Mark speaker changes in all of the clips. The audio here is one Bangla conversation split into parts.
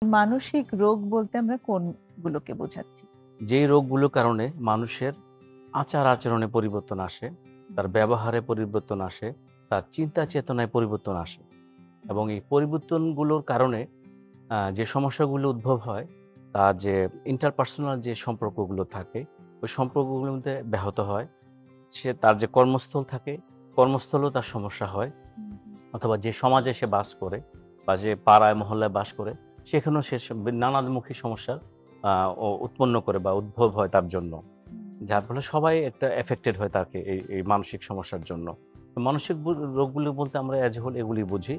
Speaker 1: মানসিক রোগ বলতে আমরা কোনগুলোকে বোঝাচ্ছি?
Speaker 2: যেই রোগগুলোর কারণে মানুষের আচার-আচরণে পরিবর্তন আসে, তার ব্যবহারে পরিবর্তন আসে, তার চিন্তা চেতনায় পরিবর্তন আসে এবং এই পরিবর্তনগুলোর কারণে যে সমস্যাগুলো উদ্ভব হয়, তার যে ইন্টারপার্সোনাল যে সম্পর্কগুলো থাকে, ওই সম্পর্কগুলোর মধ্যে ব্যাহত হয়। সে তার যে কর্মস্থল থাকে, কর্মস্থলেও তার সমস্যা হয়
Speaker 1: হুম, হুম,
Speaker 2: অথবা যে সমাজে সে বাস করে বা যে পাড়ায় মহল্লায় বাস করে, সেখানেও সে নানামুখী সমস্যার উৎপন্ন করে বা উদ্ভব হয় তার জন্য। যার ফলে সবাই একটা এফেক্টেড হয় তাকে এই মানসিক সমস্যার জন্য। তো মানসিক রোগগুলো বলতে আমরা অ্যাজ এ হোল এগুলি বুঝি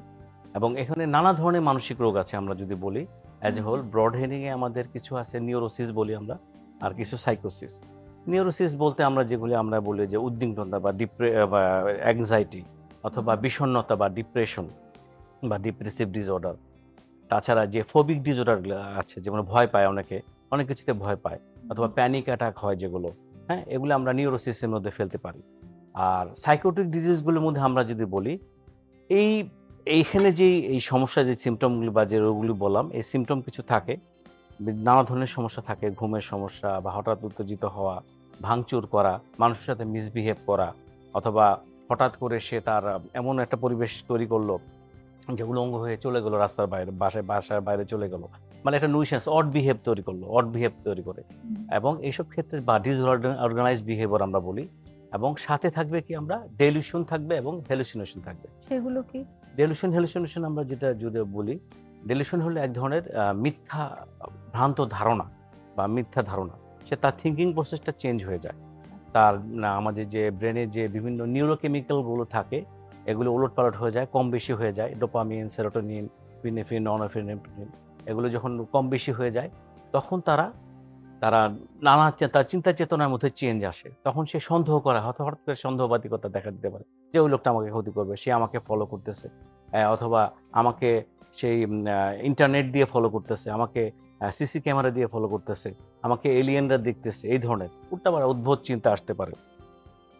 Speaker 2: এবং এখানে নানা ধরনের মানসিক রোগ আছে আমরা যদি বলি। As a
Speaker 1: hmm,
Speaker 2: whole broad heading এ আমাদের কিছু আছে নিউরোসিস বলি আমরা, আর কিছু সাইকোসিস। নিউরোসিস বলতে আমরা যেগুলি আমরা বলি যে উদ্বিগ্নতা বা বা অ্যাংজাইটি অথবা
Speaker 1: হুম,
Speaker 2: বিষণ্ণতা বা ডিপ্রেশন বা ডিপ্রেসিভ ডিসঅর্ডার। তাছাড়া যে ফোবিক ডিসঅর্ডার গুলা আছে যেমন ভয় পায় অনেকে, অনেক কিছুতে ভয় পায় অথবা
Speaker 1: হুম,
Speaker 2: প্যানিক অ্যাটাক হয় যেগুলো, হ্যাঁ? এগুলো আমরা নিউরোসিসের মধ্যে ফেলতে পারি। আর সাইকোটিক ডিজিজ গুলোর মধ্যে আমরা যদি বলি, এই এইখানে যেই এই সমস্যা যে সিম্পটম গুলো বা যে রোগগুলো বললাম, এই সিম্পটম কিছু থাকে। নানা ধরনের সমস্যা থাকে, ঘুমের সমস্যা বা হঠাৎ উত্তেজিত হওয়া, ভাঙচুর করা, মানুষের সাথে মিসবিহেভ করা অথবা হঠাৎ করে সে তার এমন একটা পরিবেশ তৈরি করল যে উলঙ্গ হয়ে চলে গেল রাস্তার বাইরে, বাসার বাইরে চলে গেল। মানে একটা nuisance, odd behav তৈরি করলো, odd behave তৈরি করে।
Speaker 1: হুম।
Speaker 2: এবং এইসব ক্ষেত্রে বা disorganized behavior আমরা বলি এবং সাথে থাকবে কি আমরা delusion থাকবে এবং hallucination থাকবে।
Speaker 1: সেগুলো কি?
Speaker 2: delusion, hallucination আমরা যেটা যদি বলি, delusion হলো এক ধরনের মিথ্যা ভ্রান্ত ধারণা বা মিথ্যা ধারণা। সে তার থিংকিং প্রসেসটা চেঞ্জ হয়ে যায়। তার আমাদের যে ব্রেনে যে বিভিন্ন নিউরোকেমিক্যাল গুলো থাকে, এগুলো ওলটপালট হয়ে যায়, কম বেশি হয়ে যায়। ডোপামিন, সেরোটোনিন, ইপিনেফ্রিন, নরএপিনেফ্রিন এগুলো যখন কম বেশি হয়ে যায়, তখন তারা তারা নানা তার চিন্তা চেতনার মধ্যে চেঞ্জ আসে। তখন সে সন্দেহ করা হঠাৎ করে সন্দেহবাদিকতা দেখা দিতে পারে। যে ওই লোকটা আমাকে ক্ষতি করবে, সে আমাকে ফলো করতেছে। অথবা আমাকে সেই ইন্টারনেট দিয়ে ফলো করতেছে, আমাকে সিসি ক্যামেরা দিয়ে ফলো করতেছে, আমাকে এলিয়েনরা দেখতেছে। এই ধরনের উল্টাপাল্টা উদ্ভট চিন্তা আসতে পারে।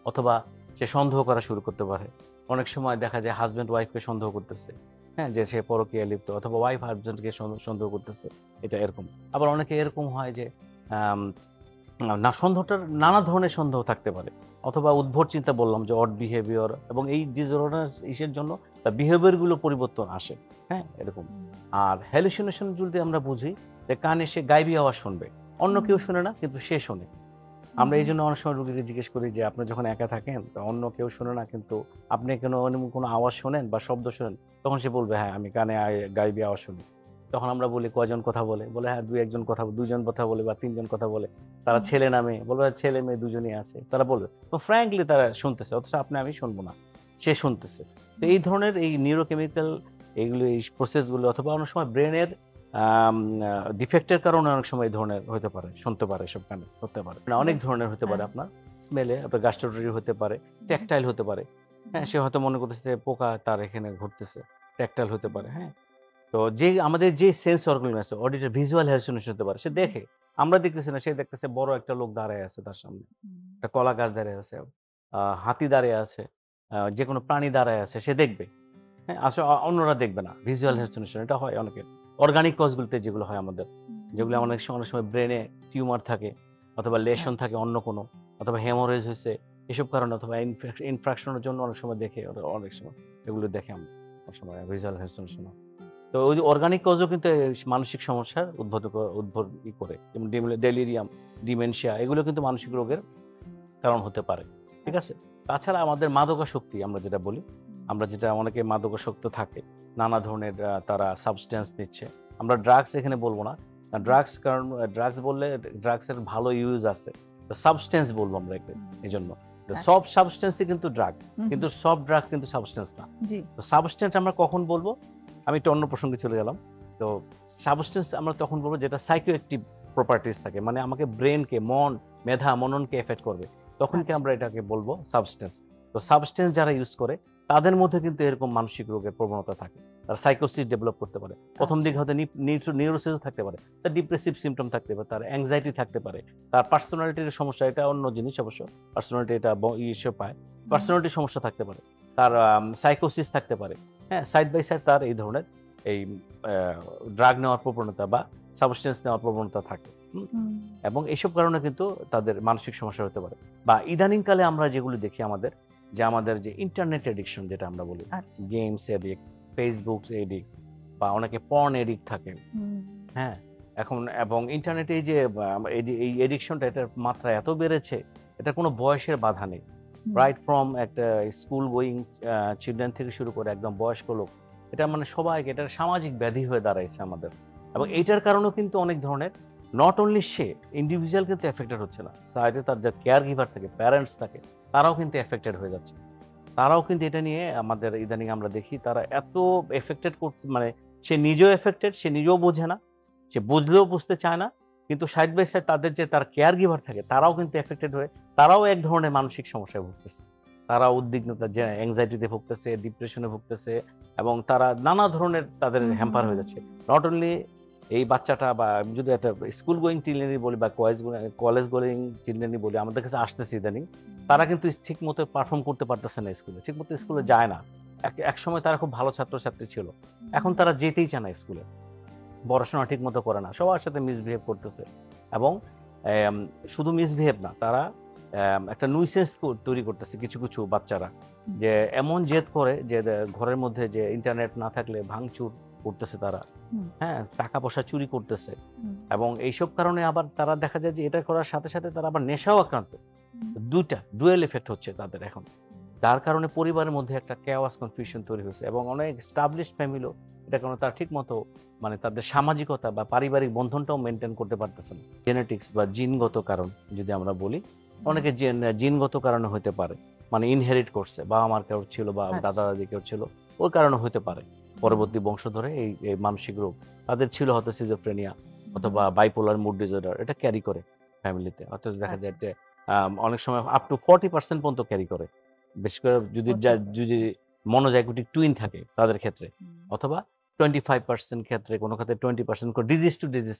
Speaker 2: অথবা সে সন্দেহ করা শুরু করতে পারে। অনেক সময় দেখা যায় হাসব্যান্ড ওয়াইফকে সন্দেহ করতেছে। হ্যাঁ? যে সে পরকীয়ায় লিপ্ত অথবা ওয়াইফ হাসব্যান্ডকে সন্দেহ করতেছে। এটা এরকম। আবার অনেকে এরকম হয় যে আম না সন্দেহটার নানা ধরনের সন্দেহ থাকতে পারে। অথবা উদ্ভট চিন্তা বললাম যে অড বিহেভিয়ার এবং এই ডিসঅর্ডার ইসের জন্য তার বিহেভিয়ার গুলো পরিবর্তন আসে। হ্যাঁ? এরকম।
Speaker 1: হুম,
Speaker 2: আর হ্যালুসিনেশন যদি আমরা বুঝি যে কানে সে গায়েবী আওয়াজ শুনবে। অন্য
Speaker 1: হুম,
Speaker 2: কেউ শুনে না কিন্তু সে শোনে। আমরা
Speaker 1: হুম,
Speaker 2: এইজন্য অনেক সময় রোগীকে জিজ্ঞেস করি যে, "আপনি যখন একা থাকেন, তো অন্য কেউ শোনে না কিন্তু আপনি কোনো আওয়াজ শোনেন বা শব্দ শোনেন?" তখন সে বলবে, "হ্যাঁ, আমি কানে গায়েবী আওয়াজ শুনি।" তখন আমরা বলি, "কয়জন কথা বলে?" বলে, "হ্যাঁ, ২-১ জন ২ জন কথা বলে বা ৩ জন কথা বলে।" তারা
Speaker 1: হুম,
Speaker 2: ছেলে না মেয়ে? বলবে, "ছেলে-মেয়ে দুজনেই আছে।" তারা বলবে। তো ফ্র্যাঙ্কলি তারা শুনতেছে। অথচ আপনি আমি শুনব না। সে শুনতেছে। তো
Speaker 1: হুম,
Speaker 2: এই ধরনের এই নিউরোকেমিক্যাল এইগুলো এই প্রসেস গুলো অথবা অনেক সময় ব্রেনের আম আ ডিফেক্টের কারণে অনেক সময় এই ধরনের হইতে পারে, শুনতে পারে এসব কানে হতে পারে। মানে অনেক
Speaker 1: বাহ!
Speaker 2: ধরনের হতে পারে
Speaker 1: হ্যাঁ,
Speaker 2: আপনার স্মেলে আপনার গ্যাস্ট্রোটরি হতে পারে,
Speaker 1: হুম,
Speaker 2: ট্যাকটাইল হতে পারে। হ্যাঁ?
Speaker 1: হুম,
Speaker 2: সে হয়তো মনে করতেছে যে পোকা তার এখানে ঘুরতেছে। ট্যাকটাইল হতে পারে, হ্যাঁ? তো যেই আমাদের যে সেন্স অর্গান আছে অডিটর ভিজুয়াল হ্যালুসিনেশন হতে পারে। সে
Speaker 1: হুম,
Speaker 2: দেখে। আমরা দেখতেছি না, সে দেখতেছে বড় একটা লোক দাঁড়ায় আছে তার সামনে।
Speaker 1: হুম,
Speaker 2: একটা কলা গাছ দাঁড়ায় আছে, হাতি দাঁড়িয়ে আছে, যেকোনো প্রাণী দাঁড়ায় আছে সে দেখবে। হ্যাঁ? আসলে অন্যরা দেখবে না। ভিজুয়াল
Speaker 1: হুম,
Speaker 2: হ্যালুসিনেশন এটা হয় অনেকের। অর্গানিক কজ গুলোতে যেগুলো হয় আমাদের।
Speaker 1: হুম,
Speaker 2: যেগুলো অনেক সময় ব্রেনে টিউমার থাকে অথবা
Speaker 1: হ্যাঁ,
Speaker 2: লেশন থাকে অন্য কোনো অথবা হেমোরেজ হইছে এসব কারণে অথবা ইনফেকশন এর জন্য অনেক সময় দেখে ওরা অনেক সময় এগুলো দেখে আমরা অনেক সময় ভিজুয়াল হ্যালুসিনেশন হয়। তো ওই যে অর্গানিক কজও কিন্তু মানসিক সমস্যার করে। যেমন ডেলিরিয়াম, ডিমেনশিয়া এগুলো কিন্তু মানসিক রোগের কারণ হতে পারে। ঠিক
Speaker 1: আচ্ছা,
Speaker 2: আছে? তাছাড়া আমাদের মাদকাসক্তি আমরা যেটা বলি,
Speaker 1: হুম,
Speaker 2: আমরা যেটা অনেকে মাদকাসক্ত থাকে। নানা ধরনের তারা সাবস্ট্যান্স নিচ্ছে। আমরা ড্রাগস এখানে বলব না।
Speaker 1: হুম,
Speaker 2: ড্রাগস কারণ ড্রাগস বললে ড্রাগস এর ভালো ইউজ আছে। তো সাবস্ট্যান্স বলব আমরা একে
Speaker 1: হুম,
Speaker 2: এজন্য। তো
Speaker 1: আচ্ছা,
Speaker 2: সব সাবস্ট্যান্সই কিন্তু ড্রাগ।
Speaker 1: হুম,
Speaker 2: কিন্তু
Speaker 1: হুম,
Speaker 2: সব ড্রাগ কিন্তু সাবস্ট্যান্স না।
Speaker 1: জি,
Speaker 2: তো সাবস্ট্যান্স আমরা কখন বলব? আমি একটু অন্য প্রসঙ্গে চলে গেলাম। তো সাবস্ট্যান্স আমরা তখন বলব যেটা সাইকোঅ্যাক্টিভ প্রপার্টিজ থাকে। মানে আমাকে ব্রেইনকে, মেধা, মননকে এফেক্ট করবে। তখন কি
Speaker 1: আচ্ছা,
Speaker 2: আমরা এটাকে বলব সাবস্ট্যান্স। তো সাবস্ট্যান্স যারা ইউজ করে তাদের মধ্যে কিন্তু এরকম মানসিক রোগের প্রবণতা থাকে। তারা সাইকোসিস ডেভেলপ করতে পারে। ১ম
Speaker 1: আচ্ছা,
Speaker 2: দিকে হয়তো নিউরোসিস ও থাকতে পারে। তার ডিপ্রেসিভ সিম্পটম থাকতে পারে, তার অ্যাংজাইটি থাকতে পারে। তার পার্সোনালিটির সমস্যা এটা অন্য জিনিস অবশ্য। পার্সোনালিটি এটা ইসে পায়।
Speaker 1: হুম,
Speaker 2: পার্সোনালিটির সমস্যা থাকতে পারে। তার সাইকোসিস থাকতে পারে। হ্যাঁ? সাইড বাই সাইড তার এই ধরনের। এই ড্রাগ নেওয়ার প্রবণতা বা সাবস্টেন্স নেওয়ার প্রবণতা থাকে। এবং এইসব কারণে কিন্তু তাদের মানসিক সমস্যা হতে পারে। বা ইদানিংকালে আমরা যেগুলো দেখি আমাদের যে ইন্টারনেট এডিকশন যেটা আমরা বলি, গেমস এডিক্ট, ফেসবুক এডিক্ট, বা অনেকে পর্ন এডিক্ট থাকে। হ্যাঁ, এখন এবং ইন্টারনেটে এই যে এই এডিকশনটা, এটার মাত্রা এত বেড়েছে, এটা কোনো বয়সের বাধা নেই। রাইট ফ্রম একটা স্কুল গোয়িং চিলড্রেন থেকে শুরু করে একদম বয়স্ক লোক, এটা মানে সবাইকে এটা সামাজিক ব্যাধি হয়ে দাঁড়াইছে আমাদের। এবং এইটার কারণেও কিন্তু অনেক ধরনের, নট অনলি সে ইন্ডিভিজুয়াল কিন্তু এফেক্টেড হচ্ছে না, সাইডে তার যে কেয়ার গিভার থাকে, প্যারেন্টস থাকে, তারাও কিন্তু এফেক্টেড হয়ে যাচ্ছে। তারাও কিন্তু এটা নিয়ে আমাদের ইদানিং আমরা দেখি তারা এত এফেক্টেড করছে, মানে সে নিজেও এফেক্টেড, সে নিজেও বোঝে না, সে বুঝলেও বুঝতে চায় না, কিন্তু সাইড বাই সাইড তাদের যে তার কেয়ার গিভার থাকে তারাও কিন্তু এফেক্টেড হয়ে তারাও এক ধরনের মানসিক সমস্যায় ভুগতেছে। তারা উদ্বিগ্নতা, যে অ্যাংজাইটিতে ভুগতেছে, ডিপ্রেশনে ভুগতেছে, এবং তারা নানা ধরনের তাদের হ্যাম্পার হয়ে যাচ্ছে। নট অনলি এই বাচ্চাটা, বা যদি একটা স্কুল গোয়িং চিলড্রেনই বলি বা কলেজ গোয়িং চিলড্রেনই বলি, আমাদের কাছে আসতেছে ইদানিং, তারা কিন্তু ঠিক মতো পারফর্ম করতে পারতেছে না স্কুলে, ঠিক মতো স্কুলে যায় না। এক সময় তারা খুব ভালো ছাত্রছাত্রী ছিল, এখন তারা যেতেই চায় না স্কুলে, পড়াশোনা ঠিক মতো করে না, সবার সাথে মিসবিহেভ করতেছে। এবং শুধু মিসবিহেভ না, তারা একটা নুইসেন্স তৈরি করতেছে কিছু কিছু বাচ্চারা, যে এমন জেদ করে যে ঘরের মধ্যে যে ইন্টারনেট না থাকলে ভাঙচুর করতেছে তারা, হ্যাঁ, টাকা পয়সা চুরি করতেছে। এবং এইসব কারণে আবার তারা দেখা যায় যে এটা করার সাথে সাথে তারা আবার নেশাও আক্রান্ত। ডুয়েল এফেক্ট হচ্ছে তাদের এখন, যার কারণে পরিবারের মধ্যে একটা কেওয়াস কনফিউশন তৈরি হয়েছে। এবং অনেক এস্টাবলিশড ফ্যামিলিও এটা কারণে তারা ঠিক মতো, মানে তাদের সামাজিকতা বা পারিবারিক বন্ধনটাও মেনটেন করতে পারতেছে না। জেনেটিক্স বা জিনগত কারণ যদি আমরা বলি, অনেকে জিনগত কারণে হতে পারে, মানে ইনহেরিট করছে, বাবা মার কেউ ছিল বা দাদা দাদি কেউ ছিল, ওর কারণে হতে পারে পরবর্তী বংশ ধরে এই মানসিক রোগ তাদের ছিল, হয়তো সিজোফ্রেনিয়া অথবা বাইপোলার মুড ডিসঅর্ডার, এটা ক্যারি করে ফ্যামিলিতে। অর্থাৎ দেখা যায় যে অনেক সময় আপ টু 40% পর্যন্ত ক্যারি করে, বিশেষ করে যদি মনোজাইগোটিক টুইন থাকে তাদের ক্ষেত্রে, অথবা 25% ক্ষেত্রে, কোনো ক্ষেত্রে 20% করে, ডিজিজ টু ডিজিজ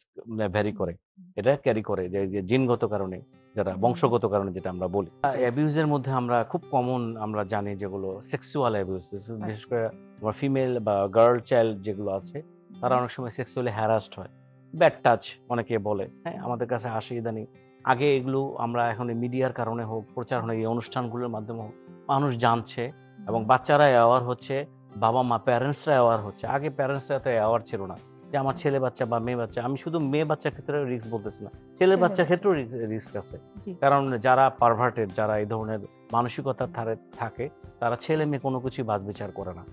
Speaker 2: ভ্যারি করে, এটা ক্যারি করে যে জিনগত কারণে, যারা বংশগত কারণে যেটা আমরা বলি। অ্যাবিউজের মধ্যে আমরা খুব কমন আমরা জানি যেগুলো সেক্সুয়াল অ্যাবিউজ, বিশেষ করে আমার ফিমেল বা গার্ল চাইল্ড যেগুলো আছে, তারা অনেক সময় সেক্সুয়ালি হ্যারাসড হয়, ব্যাড টাচ অনেকে বলে। হ্যাঁ, আমাদের কাছে আসে ইদানিং। আগে এগুলো আমরা এখন মিডিয়ার কারণে হোক, প্রচার হয়, এই অনুষ্ঠানগুলোর মাধ্যমে হোক, মানুষ জানছে এবং বাচ্চারা অ্যাওয়ার হচ্ছে, বাবা মা প্যারেন্টসরা অ্যাওয়ার হচ্ছে। আগে প্যারেন্টসরা তো অ্যাওয়ার ছিল না যে আমার ছেলে বাচ্চা বা মেয়ে বাচ্চা, আমি শুধু মেয়ে বাচ্চার ক্ষেত্রে রিস্ক বলতেছি না, ছেলের বাচ্চার ক্ষেত্রেও রিস্ক আছে। কারণ যারা পারভার্টেড, যারা এই ধরনের মানসিকতার ধারে থাকে, তারা ছেলে মেয়ে কোনো কিছুই বাদ বিচার করে না।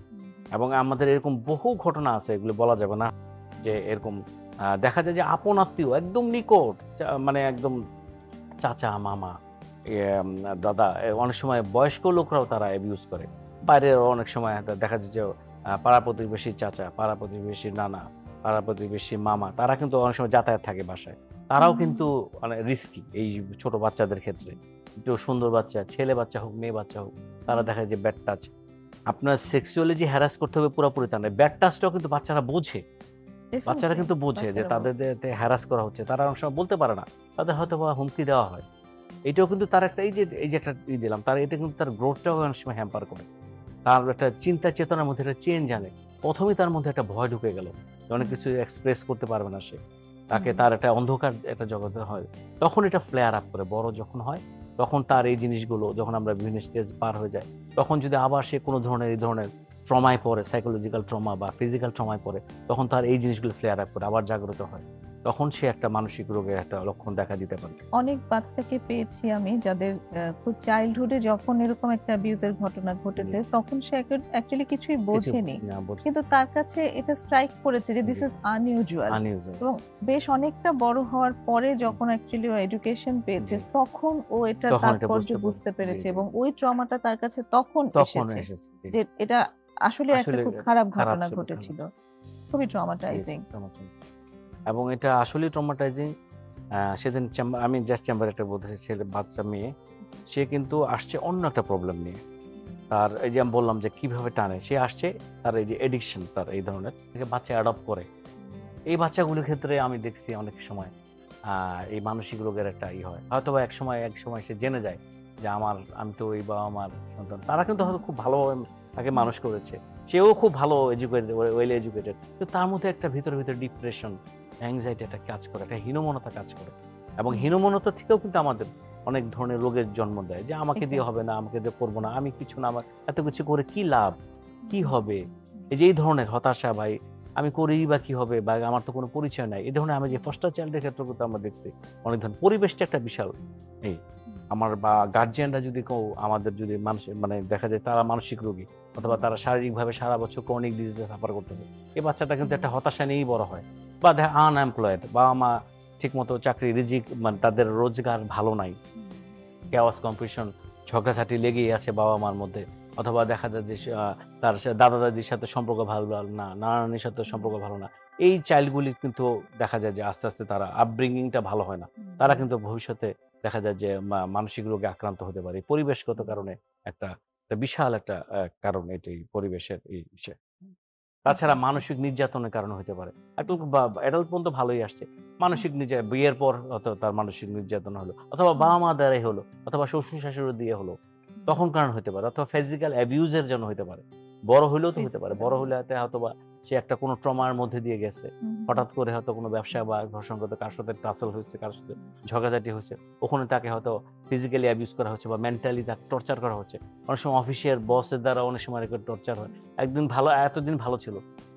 Speaker 2: এবং আমাদের এরকম বহু ঘটনা আছে, এগুলো বলা যাবে না, যে এরকম দেখা যায় যে আপন আত্মীয় একদম নিকট, মানে একদম চাচা, মামা, দাদা, অনেক সময় বয়স্ক লোকরাও তারা অ্যাবিউজ করে। বাইরে অনেক সময় দেখা যায় যে পাড়া প্রতিবেশী চাচা, পাড়া প্রতিবেশী নানা, পাড়া প্রতিবেশী মামা, তারা কিন্তু অনেক সময় যাতায়াত থাকে বাসায়, তারাও কিন্তু মানে রিস্কি এই ছোট বাচ্চাদের ক্ষেত্রে। একটু সুন্দর বাচ্চা, ছেলে বাচ্চা হোক মেয়ে বাচ্চা হোক, তারা দেখা যায় যে ব্যাড টাচ। আপনার সেক্সুয়ালি যে হ্যারাস করতে হবে পুরোপুরি তা নয়, ব্যাড টাচটাও কিন্তু বাচ্চারা বোঝে, বাচ্চারা কিন্তু বোঝে যে তাদের হ্যারাস করা হচ্ছে, তারা অনেক সময় বলতে পারে না, তাদের হয়তো বা হুমকি দেওয়া হয়। এটাও কিন্তু তার একটা, এই যে একটা দিলাম, তার এটা কিন্তু তার গ্রোথটাও অনেক সময় হ্যাম্পার করে, তার একটা চিন্তা চেতনার মধ্যে একটা চেঞ্জ আনে। প্রথমেই তার মধ্যে একটা ভয় ঢুকে গেল, অনেক কিছু এক্সপ্রেস করতে পারবে না সে, তাকে তার একটা অন্ধকার একটা জগতে হয়, তখন এটা ফ্লেয়ার আপ করে। বড় যখন হয় তখন তার এই জিনিসগুলো, যখন আমরা বিভিন্ন স্টেজ পার হয়ে যাই, তখন যদি আবার সে কোনো ধরনের এই ধরনের ট্রমায় পড়ে, সাইকোলজিক্যাল ট্রমা বা ফিজিক্যাল ট্রমায় পড়ে, তখন তার এই জিনিসগুলো ফ্লেয়ার আপ করে আবার জাগ্রত হয়, তখন সে একটা মানসিক রোগের একটা লক্ষণ দেখা দিতে পারে।
Speaker 1: অনেক বাচ্চাকে পেয়েছি আমি যাদের খুব চাইল্ডহুডে যখন এরকম একটা অ্যাবিউজের ঘটনা ঘটেছে, তখন সে অ্যাকচুয়ালি কিছুই বোঝেনি, কিন্তু তার কাছে এটা স্ট্রাইক করেছে যে দিস ইজ আনইউজুয়াল। এবং বেশ অনেকটা বড় হওয়ার পরে যখন অ্যাকচুয়ালি ও এডুকেশন পেয়েছে, তখন ও এটা তাৎপর্য বুঝতে পেরেছে, এবং ওই ট্রমাটা তার কাছে তখন এসেছে যে এটা আসলে একটা খুব খারাপ ঘটনা ঘটেছিল, খুবই ট্রমাটাইজিং।
Speaker 2: এবং এটা আসলে ট্রমাটাইজিং। সেদিন আমি জাস্ট চেম্বার একটা বলতেছি, ছেলে বাচ্চা মেয়ে, সে কিন্তু আসছে অন্য একটা প্রবলেম নিয়ে। তার এই যে আমি বললাম যে কিভাবে টানে, সে আসছে তার এই যে এডিকশন, তার এই ধরনের বাচ্চা অ্যাডপ্ট করে। এই বাচ্চাগুলোর ক্ষেত্রে আমি দেখছি অনেক সময় এই মানসিক রোগের একটা হয়, হয়তো বা এক সময় সে জেনে যায় যে আমি তো ওই বাবা মার সন্তান, তারা কিন্তু হয়তো খুব ভালোভাবে তাকে মানুষ করেছে, সেও খুব ভালো এডুকেটেড, ওয়েল এডুকেটেড, কিন্তু তার মধ্যে একটা ভিতরে ভিতরে ডিপ্রেশন, অ্যাংজাইটি একটা কাজ করে, একটা হীনমনতা কাজ করে। এবং হীনমনতা থেকেও কিন্তু আমাদের অনেক ধরনের রোগের জন্ম দেয়, যে আমাকে দিয়ে হবে না, আমাকে দিয়ে করবো না, আমি কিছু না, আমার এত কিছু করে কি লাভ, কি হবে, এই যে এই ধরনের হতাশা, ভাই আমি করি বা কি হবে, বা আমার তো কোনো পরিচয় নাই, এই ধরনের আমি যে ফস্টার চাইল্ডের ক্ষেত্রে কিন্তু আমরা দেখছি অনেক ধরনের পরিবেশটা একটা বিশাল এই আমার বা গার্জিয়ানরা যদি কেউ আমাদের যদি মানুষের মানে দেখা যায় তারা মানসিক রোগী অথবা তারা শারীরিকভাবে সারা বছর ক্রনিক ডিজিজে সাফার করতেছে, এই বাচ্চাটা কিন্তু একটা হতাশা নিয়েই বড় হয়, বা আনএমপ্লয়েড, বাবা মা ঠিক মতো চাকরি রিজিক মানে তাদের রোজগার ভালো নাই, কেওয়াস কম্পিটিশন ঝগড়াঝাটি লেগেই আছে বাবা মার মধ্যে, অথবা দেখা যায় যে তার দাদা দাদির সাথে সম্পর্ক ভালো না, নানানির সাথে সম্পর্ক ভালো না, এই চাইল্ডগুলি কিন্তু দেখা যায় যে আস্তে আস্তে তারা আপব্রিঙ্গিংটা ভালো হয় না, তারা কিন্তু ভবিষ্যতে দেখা যায় যে মানসিক রোগে আক্রান্ত হতে পারে। পরিবেশগত কারণে একটা বিশাল একটা কারণ এটাই পরিবেশের এই বিষয়। তাছাড়া মানসিক নির্যাতনের কারণে হতে পারে। অ্যাডাল্ট পর্যন্ত ভালোই আসছে। মানসিক বিয়ের পর হয়তো তার মানসিক নির্যাতন হলো, অথবা বাবা-মা দ্বারাই হলো, অথবা শ্বশুর-শাশুড়ি দিয়ে হলো। তখন কারণ হতে পারে, অথবা ফিজিক্যাল অ্যাবিউজ এর জন্য হতে পারে। বড় হইলেও তো হতে পারে। বড় হলে হয়তোবা সে একটা কোনো ট্রমার মধ্যে দিয়ে গেছে। হঠাৎ করে হয়তো কোনো ব্যবসা বা ঘর-সংক্রান্ত কারো সাথে টাসল হয়েছে, কারো সাথে ঝগড়াঝাটি হয়েছে। ওখানে তাকে হয়তো ফিজিক্যালি অ্যাবিউজ করা হচ্ছে বা মেন্টালি তাকে টর্চার করা হচ্ছে। অনেক সময় অফিসের বসের দ্বারা অনেক সময় টর্চার হয়। এতদিন ভালো ছিল।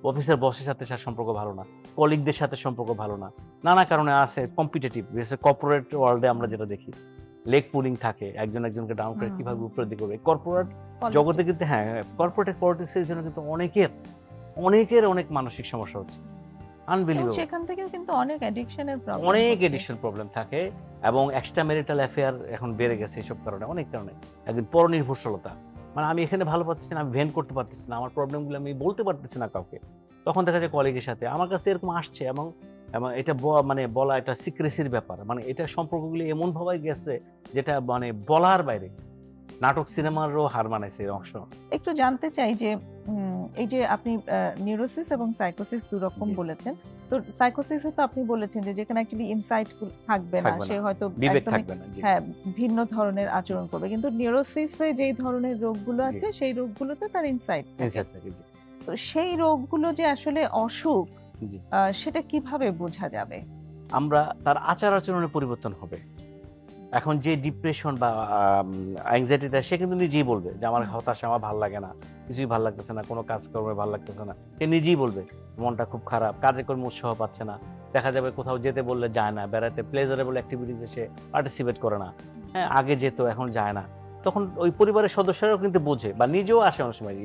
Speaker 2: অফিসের বসের সাথে তার সম্পর্ক ভালো না, কলিগদের সাথে সম্পর্ক ভালো না, নানা কারণে আছে কম্পিটিটিভ, বিশেষ করে কর্পোরেট ওয়ার্ল্ডে আমরা যেটা দেখি লেগ পুলিং থাকে, একজন একজনকে ডাউন করে কিভাবে উপরের দিকে করবে। কর্পোরেট জগতে কিন্তু কর্পোরেট পলিটিক্সের জন্য কিন্তু অনেকের অনেক মানসিক সমস্যা হচ্ছে, আনবিলিভেবল।
Speaker 1: সেখান থেকে কিন্তু অনেক
Speaker 2: অ্যাডিকশন প্রবলেম থাকে, এবং এক্সট্রা ম্যারিটাল অ্যাফেয়ার এখন বেড়ে গেছে এইসব কারণে, অনেক কারণে। একদিন পরনির্ভরশীলতা, মানে আমি এখানে ভালো পাচ্ছি না, আমি ভেন্ট করতে পারতেছি না, আমার প্রবলেমগুলো আমি বলতে পারতেছি না কাউকে, তখন দেখা যায় কলিগের সাথে আমার কাছে এরকম আসছে, এবং এটা মানে বলা এটা সিক্রেসির ব্যাপার, মানে এটা সম্পর্কগুলি এমন ভাবে গেছে যেটা মানে বলার বাইরে, নাটক সিনেমারও হার মানাইছে এই অংশ।
Speaker 1: একটু জানতে চাই যে এই যে আপনি নিউরোসিস এবং সাইকোসিস দুই রকম বলেছেন, তো সাইকোসিসে তো আপনি বলেছেন যে যেখানে অ্যাকচুয়ালি ইনসাইট থাকবে না, সে হয়তো
Speaker 2: বিবেক থাকবে না,
Speaker 1: হ্যাঁ ভিন্ন ধরনের আচরণ করবে, কিন্তু নিউরোসিসে যেই ধরনের রোগগুলো আছে সেই রোগগুলোতে তার ইনসাইট থাকে। তো সেই রোগগুলো যে আসলে অসুখ, সেটা কিভাবে বোঝা যাবে?
Speaker 2: আমরা তার আচার আচরণের পরিবর্তন হবে। এখন যে ডিপ্রেশন বা অ্যাংজাইটিটা, সে কিন্তু নিজেই বলবে যে আমার হতাশা, আমার ভালো লাগে না, কিছুই ভালো লাগতেছে না, কোনো কাজ কর্মে ভালো লাগতেছে না, সে নিজেই বলবে মনটা খুব খারাপ, কাজে কর্মে উৎসাহ পাচ্ছে না, দেখা যাবে কোথাও যেতে বললে যায় না, বেড়াতে প্লেজারেবল অ্যাক্টিভিটিসে সে পার্টিসিপেট করে না, হ্যাঁ আগে যেত এখন যায় না। তখন ওই পরিবারের সদস্যরাও কিন্তু বোঝে, বা নিজেও আসে অনেক সময়,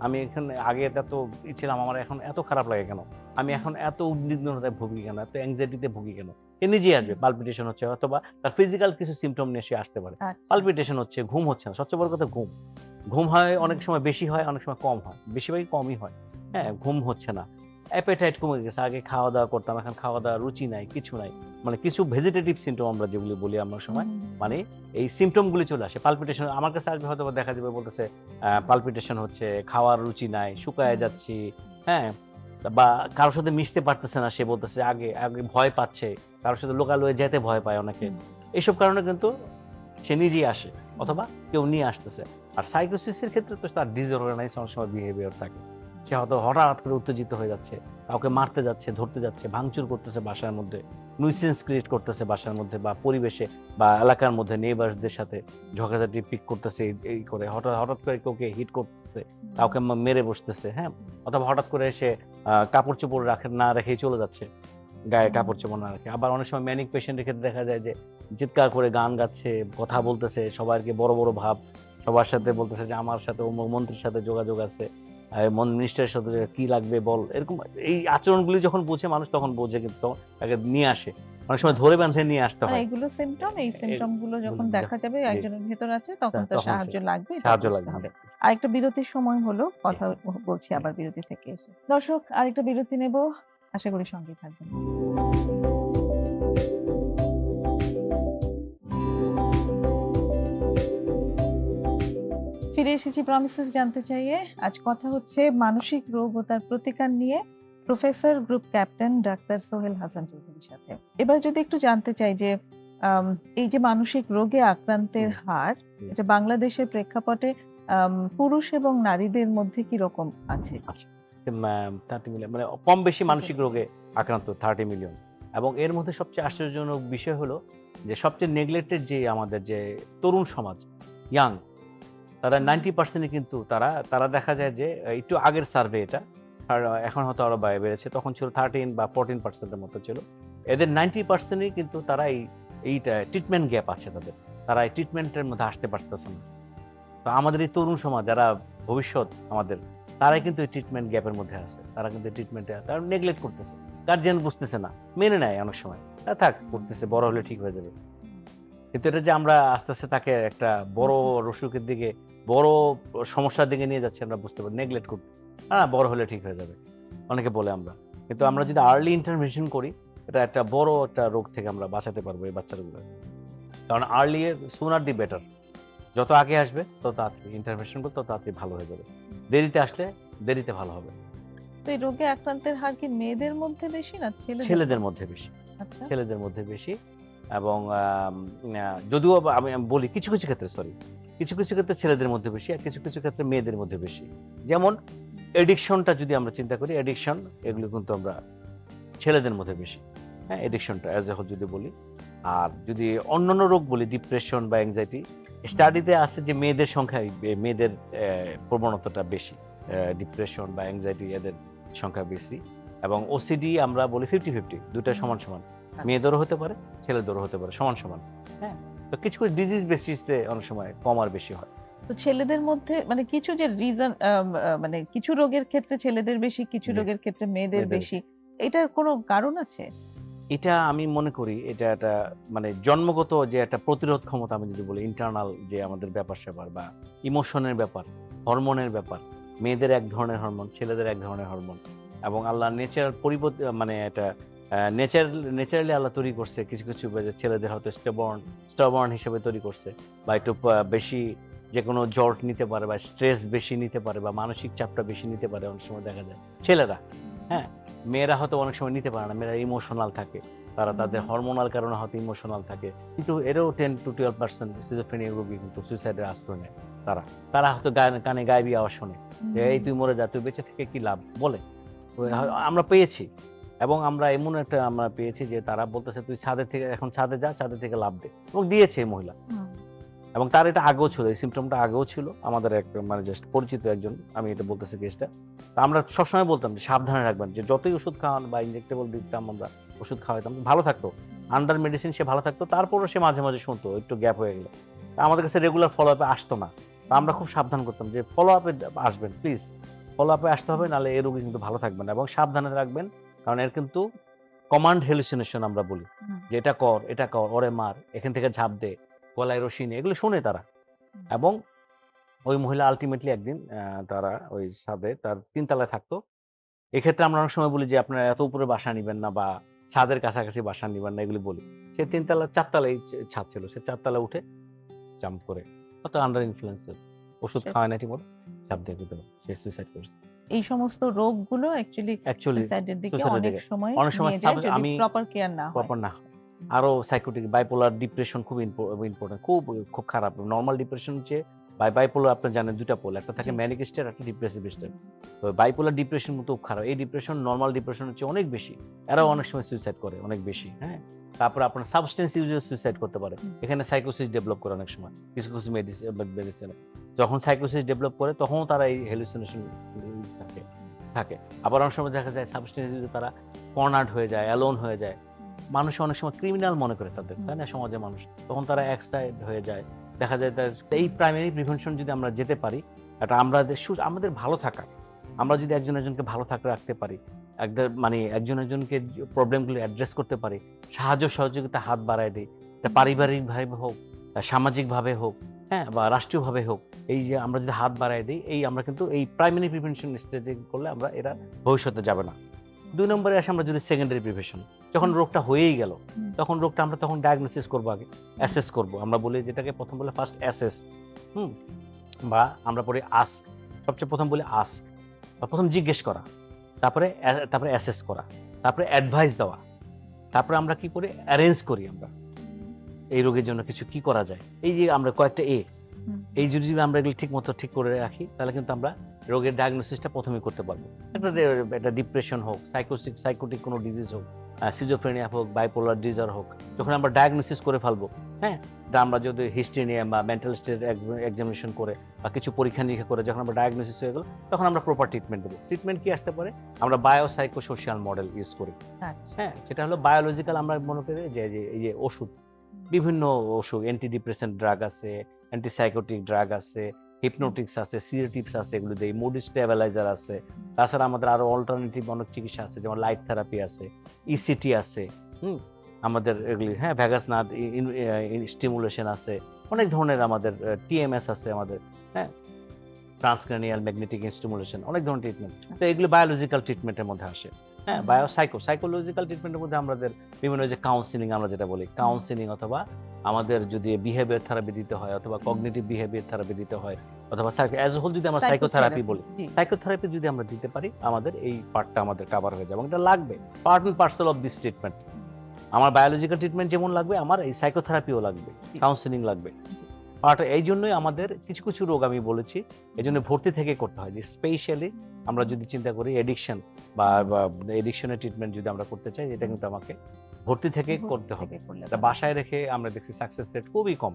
Speaker 2: আমি এখানে আগে এত ছিলাম, আমার এখন এত খারাপ লাগে কেন, আমি এখন এত উদ্বিগ্নতায় ভুগি কেন, এত অ্যাংজাইটিতে ভুগি কেন, সে নিজেই আসবে। পালপিটেশন হচ্ছে, অথবা তার ফিজিক্যাল কিছু সিমটম নিয়ে সে আসতে পারে। পালপিটেশন হচ্ছে, ঘুম হচ্ছে না, সবচেয়ে বড় কথা ঘুম হয়, অনেক সময় বেশি হয়, অনেক সময় কম হয়, বেশিরভাগই কমই হয়। হ্যাঁ, ঘুম হচ্ছে না, অ্যাপেটাইট কমে গেছে, আগে খাওয়া দাওয়া করতাম, এখন খাওয়া দাওয়া রুচি নাই, কিছু নাই, মানে কিছু ভেজিটেটিভ সিমটম আমরা যেগুলি বলি আমরা সময়, মানে এই সিমটমগুলি চলে আসে। পালপিটেশন আমার কাছে আসবে, হয়তো দেখা যাবে বলতেছে পালপিটেশন হচ্ছে, খাওয়ার রুচি নাই, শুকায় যাচ্ছি, হ্যাঁ, বা কারোর সাথে মিশতে পারতেছে না, সে বলতেছে আগে ভয় পাচ্ছে, কারোর সাথে লোকালয়ে যেতে ভয় পায় অনেকে, এইসব কারণে কিন্তু সে নিজেই আসে, অথবা কেউ নিয়ে আসতেছে। আর সাইকোসিসের ক্ষেত্রে তো তার ডিসঅর্গানাইজ অনেক সময় বিহেভিয়ার থাকে, সে হয়তো হঠাৎ করে উত্তেজিত হয়ে যাচ্ছে, কাউকে মারতে যাচ্ছে, ধরতে যাচ্ছে, ভাঙচুর করতেছে বাসার মধ্যে, নুইসেন্স ক্রিয়েট করতেছে বাসার মধ্যে বা পরিবেশে বা এলাকার মধ্যে, নেইবারসদের সাথে ঝগড়াঝাটি পিক করতেছে, এই করে হঠাৎ করে কাউকে হিট করতেছে, কাউকে মেরে বসতেছে, হ্যাঁ, অথবা হঠাৎ করে এসে কাপড় চোপড় না রেখেই চলে যাচ্ছে, গায়ে কাপড় চোপড় না রাখে। আবার অনেক সময় ম্যানিক পেশেন্টের ক্ষেত্রে দেখা যায় যে চিৎকার করে গান গাচ্ছে, কথা বলতেছে, সবাইকে বড় বড় ভাব, সবার সাথে বলতেছে যে আমার সাথে অমুক মন্ত্রীর সাথে যোগাযোগ আছে, মিনিস্টারের সাথে কি লাগবে বল, এরকম এই আচরণগুলি যখন বোঝে মানুষ, তখন বোঝে, কিন্তু তাকে নিয়ে আসে, অনেক সময় ধরে বাঁধে নিয়ে আসতে হয়।
Speaker 1: এগুলো সিম্পটম, এই সিম্পটমগুলো যখন দেখা যাবে একজনের ভেতর আছে, তখন তার সাহায্য লাগবে। আরেকটা বিরতির সময় হলো, কথা বলছি আবার বিরতি থেকে এসে। দর্শক, আরেকটা বিরতি নেব, আশা করি সঙ্গে থাকবেন। ফিরে এসেছি প্রমিসেস জানতে চাইয়ে। আজ কথা হচ্ছে মানসিক রোগ ও তার প্রতিকার নিয়ে professor, group captain doctor Sohel Hasan চৌধুরীর সাথে। এবার যদি একটু জানতে চাই যে এই যে মানসিক রোগে আক্রান্তের হার, এটা বাংলাদেশের প্রেক্ষাপটে পুরুষ এবং নারীদের মধ্যে কি রকম আছে?
Speaker 2: আচ্ছা, 30 মিলিয়ন মানে কম বেশি মানসিক রোগে আক্রান্ত 30 মিলিয়ন। এবং এর মধ্যে সবচেয়ে আশ্চর্যজনক বিষয় হলো যে সবচেয়ে নেগলেক্টেড যে আমাদের যে তরুণ সমাজ, ইয়াং, তারা 90% কিন্তু তারা দেখা যায় যে একটু আগের সার্ভে এটা, আর এখন হয়তো আরো বেড়েছে, তখন ছিল 13 বা 14% মতো ছিল। এদের 90%ই কিন্তু তারা এইটা ট্রিটমেন্ট গ্যাপ আছে তাদের, তারা এই ট্রিটমেন্টের মধ্যে আসতে পারতেছে না। তো আমাদের এই তরুণ সমাজ যারা ভবিষ্যৎ আমাদের, তারাই কিন্তু এই ট্রিটমেন্ট গ্যাপের মধ্যে আছে, তারা কিন্তু ট্রিটমেন্টে তারা নেগলেক্ট করতেছে, গার্জিয়ান বুঝতেছে না, মেনে নেয় অনেক সময়, থাক করতেছে, বড় হলে ঠিক হয়ে যাবে। কিন্তু এটা যে আমরা আস্তে আস্তে তাকে একটা বড় রসুকের দিকে, বড় সমস্যার দিকে নিয়ে যাচ্ছি, আমরা বুঝতে পারি, নেগলেক্ট করতেছি, বড় হলে ঠিক হয়ে যাবে অনেকে বলে আমরা। কিন্তু আমরা যদি আর্লি ইন্টারভেনশন করি, এটা একটা বড় একটা রোগ থেকে আমরা বাঁচাতে পারবো এই বাচ্চাগুলো। কারণ আর্লি সুনার দি বেটার, যত আগে আসবে তত তাড়াতাড়ি ইন্টারভেনশন করলে তত তাড়াতাড়ি ভালো হয়ে যাবে, দেরিতে আসলে দেরিতে ভালো হবে।
Speaker 1: তো এই রোগে আক্রান্তের হার কি মেয়েদের মধ্যে বেশি না
Speaker 2: ছেলেদের মধ্যে বেশি?
Speaker 1: আচ্ছা,
Speaker 2: ছেলেদের মধ্যে বেশি। এবং যদিও আমি বলি কিছু কিছু ক্ষেত্রে, কিছু কিছু ক্ষেত্রে ছেলেদের মধ্যে বেশি, আর কিছু কিছু ক্ষেত্রে মেয়েদের মধ্যে বেশি। যেমন এডিকশনটা যদি আমরা চিন্তা করি, এডিকশন এগুলো কিন্তু আমরা ছেলেদের মধ্যে বেশি, হ্যাঁ, এডিকশনটা অ্যাজ এ হোল যদি বলি। আর যদি অন্যান্য রোগ বলি, ডিপ্রেশন বা অ্যাংজাইটি, স্টাডিতে আছে যে মেয়েদের সংখ্যা, মেয়েদের প্রবণতাটা বেশি, ডিপ্রেশন বা অ্যাংজাইটি এদের সংখ্যা বেশি। এবং ওসিডি আমরা বলি 50-50, দুটা সমান সমান, মেয়েদেরও হতে পারে ছেলেদেরও হতে পারে, সমান সমান। হ্যাঁ, তো কিছু কিছু ডিজিজ বেসিসে অনেক সময় কম আর বেশি হয়।
Speaker 1: তো ছেলেদের মধ্যে মানে কিছু যে রিজন, মানে কিছু রোগের ক্ষেত্রে ছেলেদের বেশি, কিছু রোগের ক্ষেত্রে মেয়েদের বেশি, এটার কোনো কারণ আছে?
Speaker 2: এটা আমি মনে করি এটা একটা মানে জন্মগত যে একটা প্রতিরোধ ক্ষমতা, আমি যদি বলি ইন্টারনাল যে আমাদের ব্যাপার স্যাপার বা ইমোশনের ব্যাপার, হরমোনের ব্যাপার, মেয়েদের এক ধরনের হরমোন, ছেলেদের এক ধরনের হরমোন। এবং আল্লাহ নেচার পরিবর্তন, মানে এটা ন্যাচারালি আল্লাহ তৈরি করছে, কিছু কিছু ছেলেদের হয়তো স্টবর্ন হিসেবে তৈরি করছে, বা একটু বেশি যে কোনো জ্বর নিতে পারে, বা স্ট্রেস বেশি নিতে পারে, বা মানসিক চাপটা বেশি নিতে পারে অনেক সময় দেখা যায় ছেলেরা। হ্যাঁ, মেয়েরা হয়তো অনেক সময় নিতে পারে না, মেয়েরা ইমোশনাল থাকে, তারা তাদের হরমোনাল কারণে হয়তো ইমোশনাল থাকে। কিন্তু এরও 10-12% সিজোফ্রেনিয়া রোগী কিন্তু সুইসাইডের আশ্রয় নেয়। তারা হয়তো কানে গায়েবী আওয়াজ শোনে, এই তুই মরে যা, তুই বেঁচে থেকে কি লাভ বলে। আমরা পেয়েছি, এবং আমরা এমন একটা আমরা পেয়েছি যে তারা বলতেছে তুই ছাদের থেকে এখন ছাদে যা, ছাদের থেকে লাভ দে, এবং দিয়েছে এই মহিলা। এবং তার এটা আগেও ছিল, এই সিমটমটা আগেও ছিল, আমাদের এক মানে জাস্ট পরিচিত একজন, আমি এটা বলতেছি কেসটা। আমরা সবসময় বলতাম যে সাবধানে রাখবেন, যে যতই ওষুধ খাওয়ান বা ইনজেক্টেবল দিতাম, আমরা ওষুধ খাওয়াইতাম, ভালো থাকতো, আন্ডার মেডিসিন সে ভালো থাকতো, তারপরও সে মাঝে মাঝে শুনতো একটু গ্যাপ হয়ে গেলে, আমাদের কাছে রেগুলার ফলো আপে আসতো না। আমরা খুব সাবধান করতাম যে ফলো আপে আসবেন প্লিজ, ফলো আপে আসতে হবে, নাহলে এই রোগী কিন্তু ভালো থাকবেন, এবং সাবধানে রাখবেন। কারণ এর কিন্তু কমান্ড হ্যালুসিনেশন আমরা বলি, যে এটা কর, এটা কর, ওরে মার, এখান থেকে ঝাঁপ দে, গলায় রশি নে, এগুলো শুনে তারা। এবং ওই মহিলা আলটিমেটলি একদিন তারা ওই ছাদে তার 3 তলায় থাকতো। এক্ষেত্রে আমরা অনেক সময় বলি যে আপনারা এত উপরে বাসা নিবেন না, বা ছাদের কাছাকাছি বাসা নিবেন না, এগুলি বলি। সে 3 তলা 4 তলায় ছাদ ছিল, সে 4 তলায় উঠে জাম্প করে, হয়তো আন্ডার ইনফ্লুয়েন্সের ওষুধ খাওয়ায় না ঠিকমতো, ঝাঁপ দিয়ে ভিতরে সে সুইসাইড করেছে।
Speaker 1: এই সমস্ত রোগগুলো অ্যাকচুয়ালি সুইসাইডের দিকে অনেক সময় নিয়ে যায় যদি প্রপার কেয়ার না হয়।
Speaker 2: আরো সাইকোটিক, বাইপোলার ডিপ্রেশন খুব ইম্পর্টেন্ট, খুব খারাপ। নরমাল ডিপ্রেশন হচ্ছে বাইপোলার, আপনি জানেন দুইটা পোল, একটা থাকে ম্যানিক স্টেট, একটা ডিপ্রেসিভ স্টেট। তো বাইপোলার ডিপ্রেশন মতো খুব খারাপ, এই ডিপ্রেশন নরমাল ডিপ্রেশন হচ্ছে অনেক বেশি, এরাও অনেক সময় সুইসাইড করে অনেক বেশি। হ্যাঁ, তারপর আপনার সাবস্টেন্স ইউজে সুইসাইড করতে পারে, এখানে সাইকোসিস ডেভেলপ করে অনেক সময়, কিছু কিছু মেডিসিনে যখন সাইকোসিস ডেভেলপ করে তখন তারা এই হ্যালুসিনেশন থাকে। আবার অনেক সময় দেখা যায় সাবস্টেন্স ইউজে তারা কর্নার্ড হয়ে যায়, অ্যালোন হয়ে যায়, মানুষ অনেক সময় ক্রিমিনাল মনে করে তাদের, তাই না, সমাজের মানুষ, তখন তারা এক্সাইড হয়ে যায়। দেখা যায় এই প্রাইমারি প্রিভেনশন যদি আমরা যেতে পারি, এটা আমাদের ভালো থাকা, আমরা যদি একজন একজনকে ভালো রাখতে পারি, মানে একজন একজনকে প্রবলেমগুলো অ্যাড্রেস করতে পারি, সাহায্য সহযোগিতা হাত বাড়ায় দিই, এটা পারিবারিকভাবে হোক, সামাজিকভাবে হোক, হ্যাঁ, বা রাষ্ট্রীয়ভাবে হোক, এই যে আমরা যদি হাত বাড়ায় দিই, এই আমরা কিন্তু এই প্রাইমারি প্রিভেনশন স্টেজে করলে আমরা এরা ভবিষ্যতে যাবে না। 2 নম্বরে আসে আমরা যদি সেকেন্ডারি প্রিভেনশন, যখন রোগটা হয়েই গেল, তখন রোগটা আমরা তখন ডায়াগনোসিস করবো, আগে অ্যাসেস করব, আমরা বলি যেটাকে প্রথম বলে ফার্স্ট অ্যাসেস, বা আমরা পড়ি আস্ক, সবচেয়ে প্রথম বলি আস্ক, বা প্রথম জিজ্ঞেস করা, তারপরে অ্যাসেস করা, তারপরে অ্যাডভাইস দেওয়া, তারপরে আমরা কি করি, অ্যারেঞ্জ করি আমরা এই রোগের জন্য কিছু কি করা যায়। এই যে আমরা কয়েকটা এই যদি আমরা এগুলো ঠিক মতো ঠিক করে রাখি তাহলে কিন্তু আমরা রোগের ডায়াগনোসিসটা প্রথমেই করতে পারবো। একটা ডিপ্রেশন হোক, সাইকোটিক কোনো ডিজিজ হোক, সিজোফ্রেনিয়া হোক, বাইপোলার ডিসঅর্ডার হোক, যখন আমরা ডায়াগনোসিস করে ফেলবো, হ্যাঁ, আমরা যদি হিস্ট্রি নিয়ে বা মেন্টাল স্টেট এক্সামিনেশন করে বা কিছু পরীক্ষা নিরীক্ষা করে যখন আমরা ডায়াগনোসিস হয়ে গেল, তখন আমরা প্রপার ট্রিটমেন্ট দেবো। ট্রিটমেন্ট কি আসতে পারে? আমরা বায়োসাইকোসোশিয়াল মডেল ইউজ করি। হ্যাঁ, সেটা হলো বায়োলজিক্যাল। আমরা মনে করি যে এই যে ওষুধ, বিভিন্ন ওষুধ, অ্যান্টি ডিপ্রেসেন্ট ড্রাগ আছে, অ্যান্টিসাইকোটিক ড্রাগ আছে, হিপনোটিক্স আছে, সিডেটিভস আছে, এগুলো দেই, মুড স্টেবিলাইজার আছে। তাছাড়া আমাদের আরো অল্টারনেটিভ অনেক চিকিৎসা আছে, যেমন লাইট থেরাপি আছে, ইসিটি আছে, আমাদের এগুলি, হ্যাঁ, ভ্যাগাস নার্ভ স্টিমুলেশন আছে, অনেক ধরনের আমাদের টিএমএস আছে আমাদের, হ্যাঁ, ট্রান্সক্রানিয়াল ম্যাগনেটিক স্টিমুলেশন, অনেক ধরনের ট্রিটমেন্ট। তো এগুলো বায়োলজিক্যাল ট্রিটমেন্টের মধ্যে আসে। হ্যাঁ, সাইকোলজিক্যাল ট্রিটমেন্টের মধ্যে আমাদের বিভিন্ন যে কাউন্সিলিং, আমরা যেটা বলি কাউন্সিলিং, অথবা আমাদের যদি বিহেভিয়ার থেরাপি দিতে হয়, অথবা কগনিটিভ বিহেভিয়ার থেরাপি দিতে হয়, অথবা অ্যাজ হোল যদি আমরা সাইকোথেরাপি বলি, সাইকোথেরাপিও যদি আমরা দিতে পারি, আমাদের এই পার্টটা আমাদের কভার হয়ে যাবে। এবং এটা লাগবে, part and parcel of this treatment. আমার বায়োলজিক্যাল ট্রিটমেন্ট যেমন লাগবে, আমার এই সাইকোথেরাপিও লাগবে, কাউন্সিলিং লাগবে। পার্ট এই জন্যই আমাদের কিছু কিছু রোগ আমি বলেছি এই জন্য ভর্তি থেকে করতে হয়। যে স্পেশালি আমরা যদি চিন্তা করি এডিকশন বা এডিকশনের ট্রিটমেন্ট যদি আমরা করতে চাই, এটা কিন্তু আমাকে ভর্তি থেকে করতে হবে। এটা বাসায় রেখে আমরা দেখছি সাকসেস রেট খুবই কম।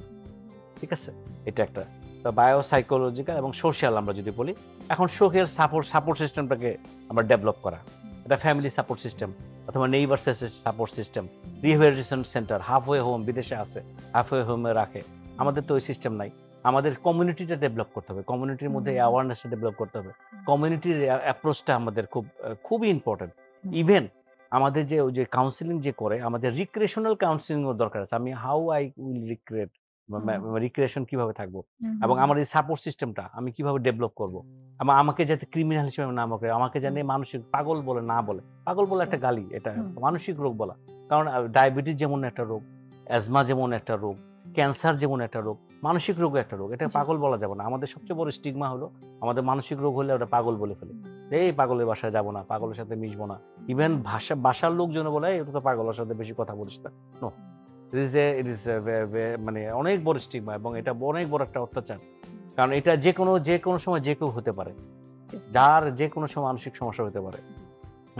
Speaker 2: ঠিক আছে, এটা একটা। তো বায়োসাইকোলজিক্যাল এবং সোশ্যাল আমরা যদি বলি, এখন সোশ্যাল সাপোর্ট সিস্টেমটাকে আমরা ডেভেলপ করা, এটা ফ্যামিলি সাপোর্ট সিস্টেম অথবা neighbours support system, rehabilitation centre, halfway home, বিদেশে আছে হাফওয়ে হোমে রাখে, আমাদের তো ওই সিস্টেম নাই। আমাদের কমিউনিটিটা ডেভেলপ করতে হবে, কমিউনিটির মধ্যে অ্যাওয়ারনেসটা ডেভেলপ করতে হবে, কমিউনিটির অ্যাপ্রোচটা আমাদের খুবই ইম্পর্টেন্ট। ইভেন আমাদের যে ওই যে কাউন্সিলিং যে করে, আমাদের রিক্রিয়েশনাল কাউন্সিলিংও দরকার আছে। আমি হাউ আই উইল রিক্রিয়েশন কিভাবে থাকবো, এবং আমার এই সাপোর্ট সিস্টেমটা আমি কিভাবে ডেভেলপ করবো, আমাকে যাতে ক্রিমিনাল হিসেবে না করে, আমাকে জানে মানসিক পাগল বলে না বলে। পাগল বলে একটা গালি, এটা মানসিক রোগ বলা। কারণ ডায়াবেটিস যেমন একটা রোগ, অ্যাজমা যেমন একটা রোগ, ক্যান্সার যেমন একটা রোগ, মানসিক রোগ একটা রোগ, এটা পাগল বলা যাবে না। আমাদের সবচেয়ে বড় স্টিগমা হলো আমাদের মানসিক রোগ হলে ওটা পাগল বলে ফেলে। এই পাগলের বাসায় যাবো না, পাগলের সাথে মিশবো না। ইভেন বাসার লোকজন বলে এটা তো পাগলের সাথে বেশি কথা বলিস না। নো, ইট ইজ মানে অনেক বড় স্টিগমা, এবং এটা অনেক বড় একটা অত্যাচার। কারণ এটা যে কোনো সময় যে কেউ হতে পারে, যার যে কোনো সময় মানসিক সমস্যা হতে পারে।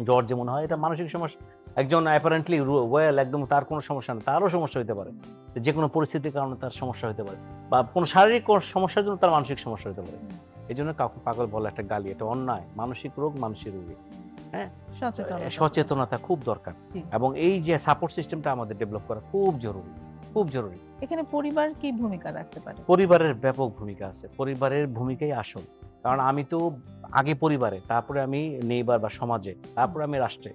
Speaker 2: জ্বর যেমন হয়, এটা মানসিক সমস্যা। একজন অ্যাপারেন্টলি ওয়েল, একদম তার কোনো সমস্যা নেই, তারও সমস্যা হতে পারে, যে কোনো পরিস্থিতির কারণে তার সমস্যা হতে পারে, বা কোনো শারীরিক সমস্যার জন্য তার মানসিক সমস্যা হতে পারে। এই জন্য কাউকে পাগল বলা একটা গালি, এটা অন্যায়। মানসিক রোগ মানুষের রোগী, হ্যাঁ, সচেতনতা খুব দরকার। এবং এই যে সাপোর্ট সিস্টেমটা আমাদের ডেভেলপ করা খুব জরুরি, খুব জরুরি।
Speaker 1: এখানে পরিবার কি ভূমিকা রাখতে পারে?
Speaker 2: পরিবারের ব্যাপক ভূমিকা আছে, পরিবারের ভূমিকাই আসল। কারণ আমি তো আগে পরিবারে, তারপরে আমি নেইবার বা সমাজে, তারপরে আমি রাষ্ট্রে।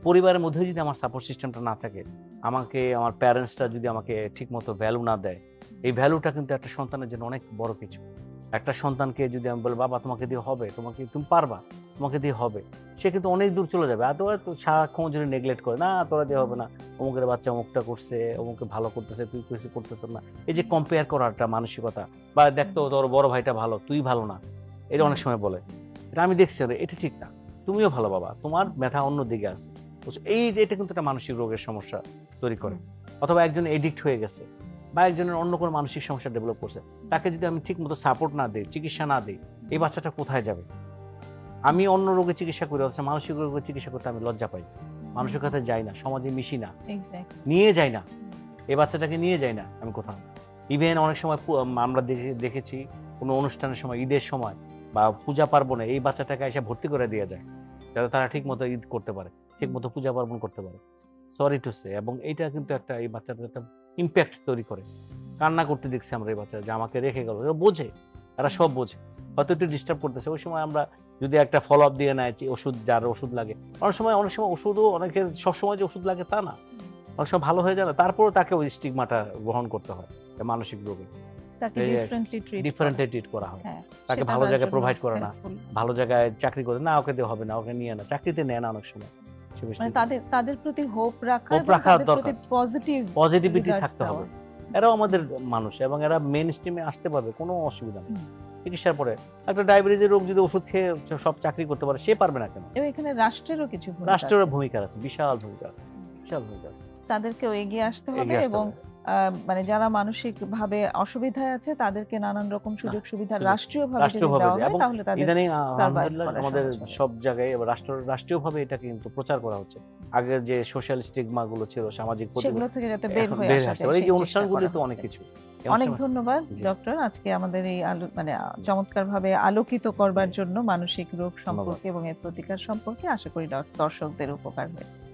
Speaker 2: পরিবারের মধ্যে যদি আমার সাপোর্ট সিস্টেমটা না থাকে, আমাকে আমার প্যারেন্টসরা যদি আমাকে ঠিক মতো ভ্যালু না দেয়, এই ভ্যালুটা কিন্তু একটা সন্তানের জন্য অনেক বড় কিছু। একটা সন্তানকে যদি আমি বলি বাবা তোমাকে দিয়ে হবে, তুমি পারবা, তোমাকে দিয়ে হবে, সে কিন্তু অনেক দূর চলে যাবে। আর তো সারাক্ষণ যদি নেগলেক্ট করে, না তোরা দিয়ে হবে না, অমুকের বাচ্চা অমুকটা করছে, অমুকে ভালো করতেছে, তুই কিছু করতেছ না, এই যে কম্পেয়ার করার একটা মানসিকতা, বা দেখতো তোর বড় ভাইটা ভালো, তুই ভালো না, এটা অনেক সময় বলে। এটা আমি দেখছি, এটা ঠিক না, তুমিও ভালো বাবা, তোমার ব্যথা অন্য দিকে আছে। এটা কিন্তু একটা মানসিক রোগের সমস্যা তৈরি করে। অথবা একজন এডিক্ট হয়ে গেছে, বা একজনের অন্য কোনো মানসিক সমস্যা ডেভেলপ করছে, তাকে যদি আমি ঠিক মতো সাপোর্ট না দিই, চিকিৎসা না দিই, এই বাচ্চাটা কোথায় যাবে? আমি অন্য রোগের চিকিৎসা করি, অথচ মানসিক রোগের চিকিৎসা করতে আমি লজ্জা পাই, মানুষের কাছে যাই না, সমাজে মিশি না, নিয়ে যাই না, এই বাচ্চাটাকে নিয়ে যাই না আমি কোথাও। ইভেন অনেক সময় আমরা দেখেছি কোনো অনুষ্ঠানের সময়, ঈদের সময় বা পূজা পার্বণে এই বাচ্চাটাকে এসে ভর্তি করে দেওয়া যায়, যাতে তারা ঠিক মতো ঈদ করতে পারে, ঠিক মতো পূজা পার্বণ করতে পারে। সরি টু সে, এবং এইটা কিন্তু একটা এই বাচ্চাটার একটা ইম্প্যাক্ট তৈরি করে। কান্না করতে দেখছি আমরা এই বাচ্চা, যে আমাকে রেখে গেল। এরা বোঝে, এরা সব বোঝে, হয়তো একটু ডিস্টার্ব করতেছে। ওই সময় আমরা যদি একটা ফলো আপ দিয়ে নেয়, ওষুধ, যার ওষুধ লাগে, অনেক সময় ওষুধও অনেকের সবসময় যে ওষুধ লাগে তা না, অনেক সময় ভালো হয়ে যায় না, তারপরেও তাকে ওই স্টিগমাটা গ্রহণ করতে হয়। মানসিক রোগে ডিফারেন্টলি ট্রিট করা হয়, তাকে ভালো জায়গায় প্রোভাইড করে না, ভালো জায়গায় চাকরি করে না, ওকে দিয়ে হবে না, ওকে নিয়ে না, চাকরিতে নেয় না অনেক সময়।
Speaker 1: তাদের প্রতি হোপ
Speaker 2: রাখার দরকার, পজিটিভিটি থাকতে হবে। এরাও আমাদের মানুষ, এবং এরা মেইন স্ট্রিমে আসতে পারবে, কোনো অসুবিধা নেই। চিকিৎসার পরে একটা ডায়াবেটিসের রোগ যদি ওষুধ খেয়ে সব চাকরি করতে পারে, সে পারবে না কেন?
Speaker 1: এখানে রাষ্ট্রেরও
Speaker 2: ভূমিকা আছে, বিশাল ভূমিকা আছে, বিশাল ভূমিকা আছে।
Speaker 1: তাদেরকেও এগিয়ে আসতে হবে এবং মানে যারা মানসিকভাবে অসুবিধায় আছে তাদেরকে নানান রকম সুযোগ সুবিধা রাষ্ট্রীয়ভাবে যদি
Speaker 2: রাষ্ট্রীয়ভাবে
Speaker 1: দেওয়া হয়
Speaker 2: এবং
Speaker 1: তাহলে তাদের
Speaker 2: ইদানিং
Speaker 1: সার্ভাইভ
Speaker 2: আলহামদুলিল্লাহ
Speaker 1: করা
Speaker 2: আমাদের
Speaker 1: সহজ হবে।
Speaker 2: সব জায়গায় এবার রাষ্ট্রীয়ভাবে এটা কিন্তু প্রচার করা হচ্ছে। আগের যে সোশ্যাল স্টিগমা গুলো ছিল, সামাজিক
Speaker 1: সেগুলো থেকে যাতে বের হয়ে
Speaker 2: বের
Speaker 1: আসা
Speaker 2: আসতে
Speaker 1: যায়
Speaker 2: পারে। এই
Speaker 1: সেই
Speaker 2: যে
Speaker 1: চেষ্টা
Speaker 2: অনুষ্ঠানগুলি
Speaker 1: করা
Speaker 2: তো অনেক
Speaker 1: হচ্ছে।
Speaker 2: কিছু।
Speaker 1: অনেক ধন্যবাদ
Speaker 2: জি।
Speaker 1: ডক্টর, আজকে আমাদের এই মানে চমৎকারভাবে আলোকিত করবার জন্য মানসিক রোগ সম্পর্কে এবং এর প্রতিকার সম্পর্কে। আশা করি দর্শকদের উপকার হয়েছে।